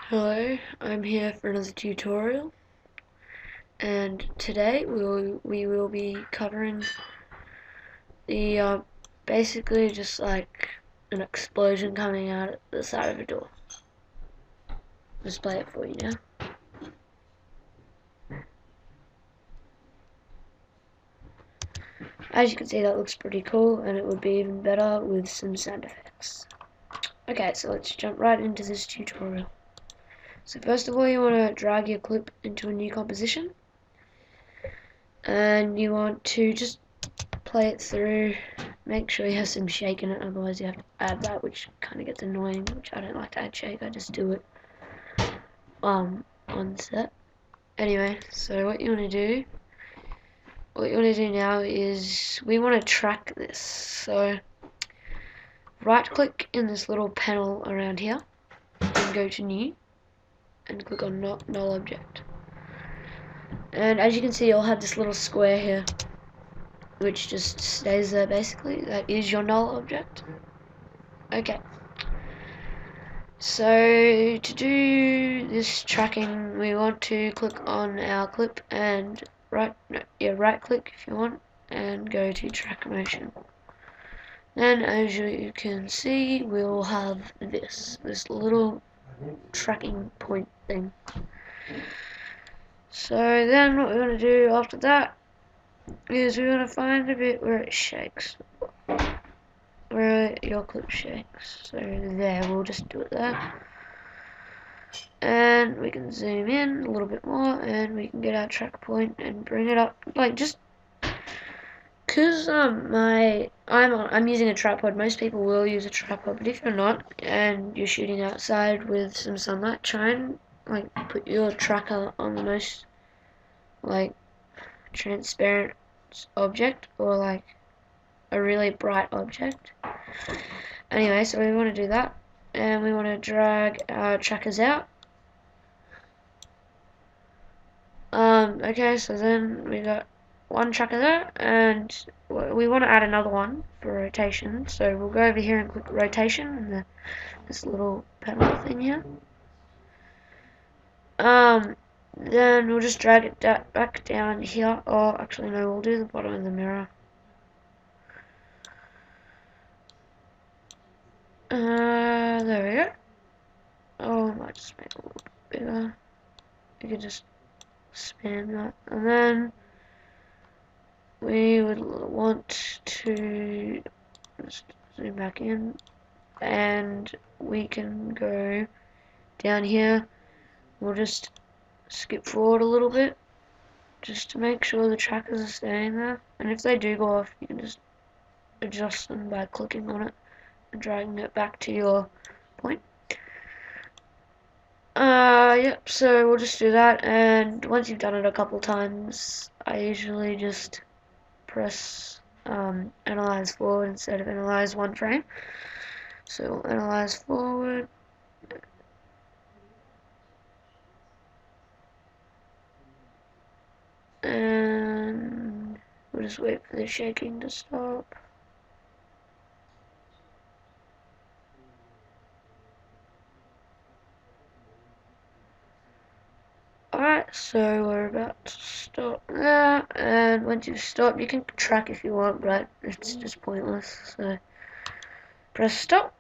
Hello, I'm here for another tutorial, and today we will be covering the basically just like an explosion coming out at the side of a door. Just play it for you now. As you can see, that looks pretty cool, and it would be even better with some sound effects. Okay, so let's jump right into this tutorial. So first of all, you want to drag your clip into a new composition, and you want to just play it through. Make sure you have some shake in it, otherwise you have to add that, which kind of gets annoying, which I don't like to add shake. I just do it on set. Anyway, so what you want to do now is we want to track this. So right click in this little panel around here and go to new and click on null object. And as you can see, you'll have this little square here which just stays there. Basically that is your null object. Okay, so to do this tracking, we want to click on our clip and right click if you want and go to track motion. Then as you can see, we'll have this little tracking point thing. So then what we're going to do after that is we're going to find a bit where it shakes, where your clip shakes. So there, we'll just do it there. And we can zoom in a little bit more, and we can get our track point and bring it up, like just because I'm using a tripod. Most people will use a tripod, but if you're not and you're shooting outside with some sunlight, try and like put your tracker on the most like transparent object, or like a really bright object. Anyway, so we want to do that, and we want to drag our trackers out. Okay, so then we got one tracker there, and we want to add another one for rotation. So we'll go over here and click rotation in this little panel thing here. Then we'll just drag it back down here. Oh, actually no, we'll do the bottom of the mirror. There we go. Oh, I might just make it a little bit bigger. You can just span that, and then we would want to just zoom back in, and we can go down here. We'll just skip forward a little bit just to make sure the trackers are staying there, and if they do go off, you can just adjust them by clicking on it and dragging it back to your point. Yep, so we'll just do that, and once you've done it a couple times, I usually just press analyze forward instead of analyze one frame. So we'll analyze forward, and we'll just wait for the shaking to stop. Alright, so we're about to stop there, and once you stop, you can track if you want, but it's just pointless. So press stop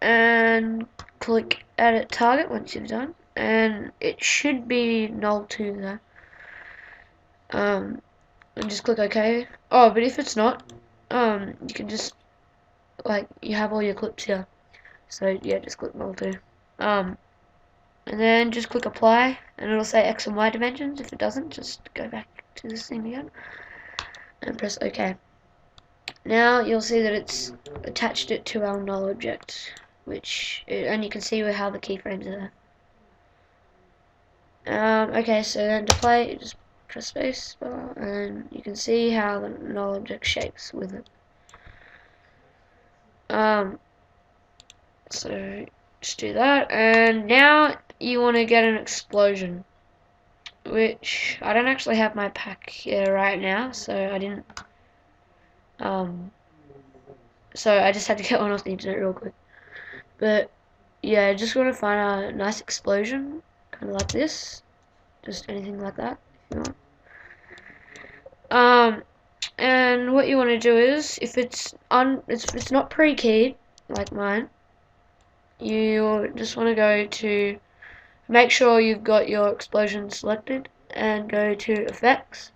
and click edit target once you've done, and it should be null 2 there. And just click OK. Oh, but if it's not, you can just like you have all your clips here. So yeah, just click null 2. And then just click apply, and it'll say X and Y dimensions. If it doesn't, just go back to this thing again and press OK. Now you'll see that it's attached it to our null object, and you can see how the keyframes are there. Okay, so then to play, just press space bar, and you can see how the null object shapes with it. So just do that, and now you want to get an explosion, which I don't actually have my pack here right now, so I didn't. So I just had to get one off the internet real quick. But yeah, just want to find a nice explosion, kind of like this. Just anything like that, if you want. And what you want to do is, if it's not pre-keyed like mine, you just want to go to make sure you've got your explosion selected and go to effects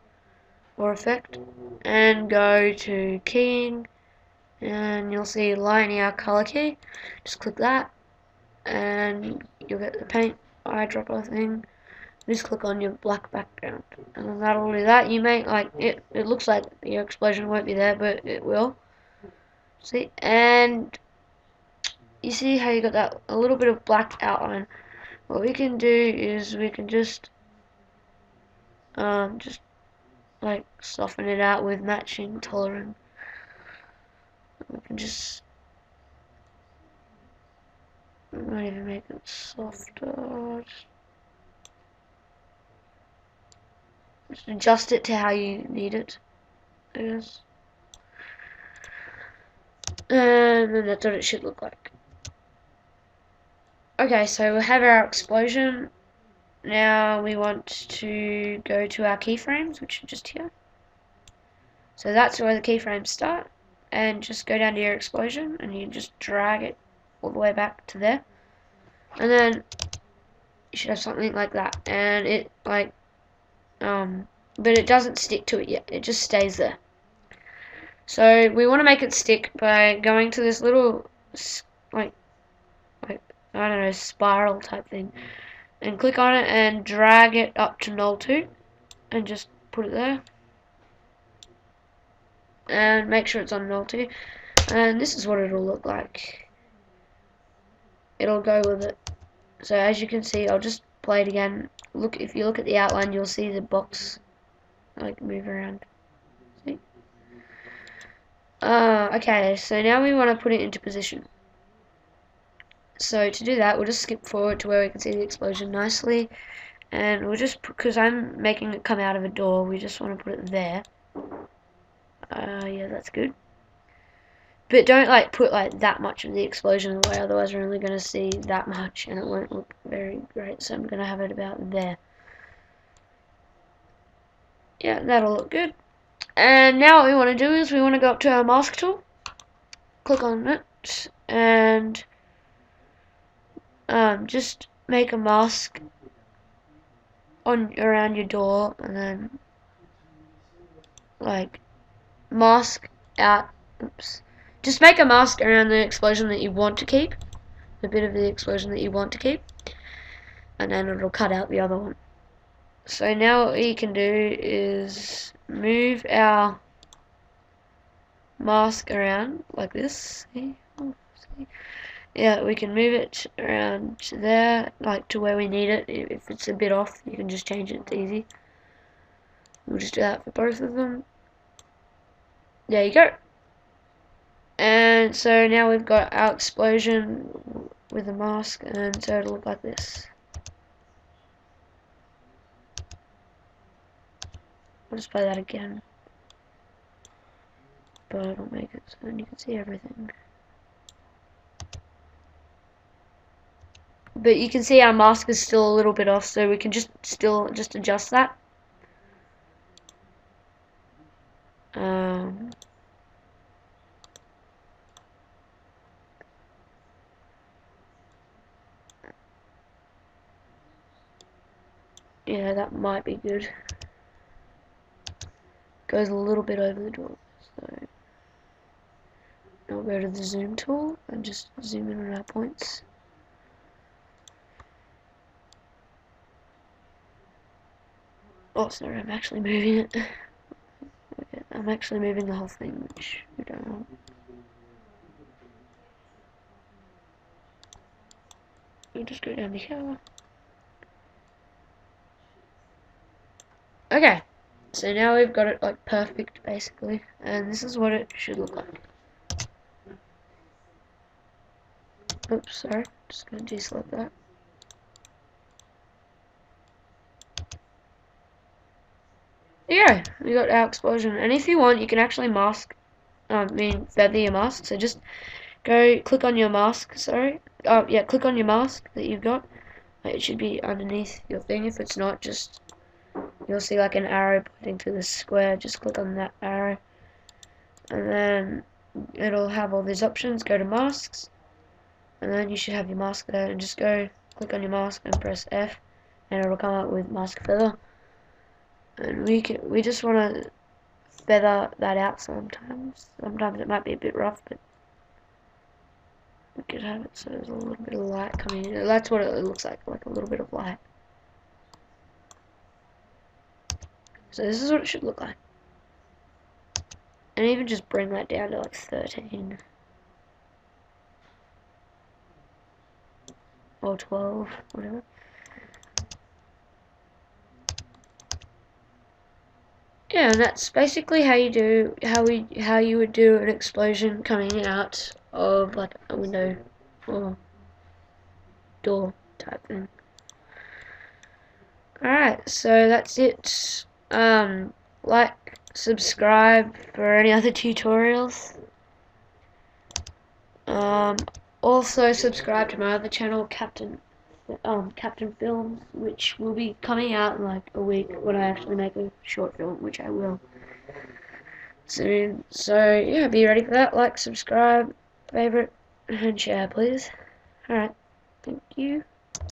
or effect and go to keying and you'll see linear color key. Just click that and you'll get the paint eyedropper thing. Just click on your black background and then that'll do that. You may like it looks like your explosion won't be there, but it will. See, and you see how you got that a little bit of black outline. What we can do is we can just like soften it out with matching tolerance. We can just not even make it softer. Just adjust it to how you need it, I guess. And then that's what it should look like. Okay, so we have our explosion. Now we want to go to our keyframes, which are just here. So that's where the keyframes start. And just go down to your explosion and you just drag it all the way back to there. And then you should have something like that. And it like but it doesn't stick to it yet. It just stays there. So we want to make it stick by going to this little like I don't know, spiral type thing and click on it and drag it up to null 2 and just put it there and make sure it's on null 2 and this is what it'll look like. It'll go with it. So as you can see, I'll just play it again. Look, if you look at the outline, you'll see the box like move around. See? Okay, so now we want to put it into position. So to do that, we'll just skip forward to where we can see the explosion nicely. And we'll just, because I'm making it come out of a door, we just want to put it there. Yeah, that's good. But don't like put like that much of the explosion away, otherwise we're only going to see that much and it won't look very great. So I'm going to have it about there. Yeah, that'll look good. And now what we want to do is we want to go up to our mask tool, click on it, and just make a mask on around your door, and then like mask out. Oops. Just make a mask around the explosion that you want to keep, a bit of the explosion that you want to keep, and then it'll cut out the other one. So now what we can do is move our mask around like this. See? Oh, see? Yeah, we can move it around to there, like to where we need it. If it's a bit off, you can just change it. It's easy. We'll just do that for both of them. There you go. And so now we've got our explosion with the mask, and so it'll look like this. I'll just play that again, but I'll make it so then you can see everything. But you can see our mask is still a little bit off, so we can just adjust that. Yeah, that might be good. Goes a little bit over the door, so I'll go to the zoom tool and just zoom in on our points. Oh, sorry, I'm actually moving it. Okay, I'm actually moving the whole thing, which we don't want. We'll just go down to here. Okay, so now we've got it like perfect, basically, and this is what it should look like. Oops, sorry, just gonna deselect that. Yeah, we got our explosion, and if you want, you can actually mask, feather your mask. So just go click on your mask, sorry. Oh, yeah, click on your mask that you've got. It should be underneath your thing. If it's not, just you'll see like an arrow pointing to the square. Just click on that arrow, and then it'll have all these options. Go to masks, and then you should have your mask there, and just go click on your mask and press F, and it'll come up with mask feather. And we just want to feather that out sometimes. Sometimes it might be a bit rough, but we could have it so there's a little bit of light coming in. That's what it looks like a little bit of light. So this is what it should look like. And even just bring that down to like 13 or 12, whatever. Yeah, and that's basically how you would do an explosion coming out of like a window or door type thing. Alright, so that's it. Like, subscribe for any other tutorials. Also subscribe to my other channel, Captain Films, which will be coming out in like a week when I actually make a short film, which I will soon. So yeah, be ready for that. Like, subscribe, favorite, and share, please. Alright, thank you.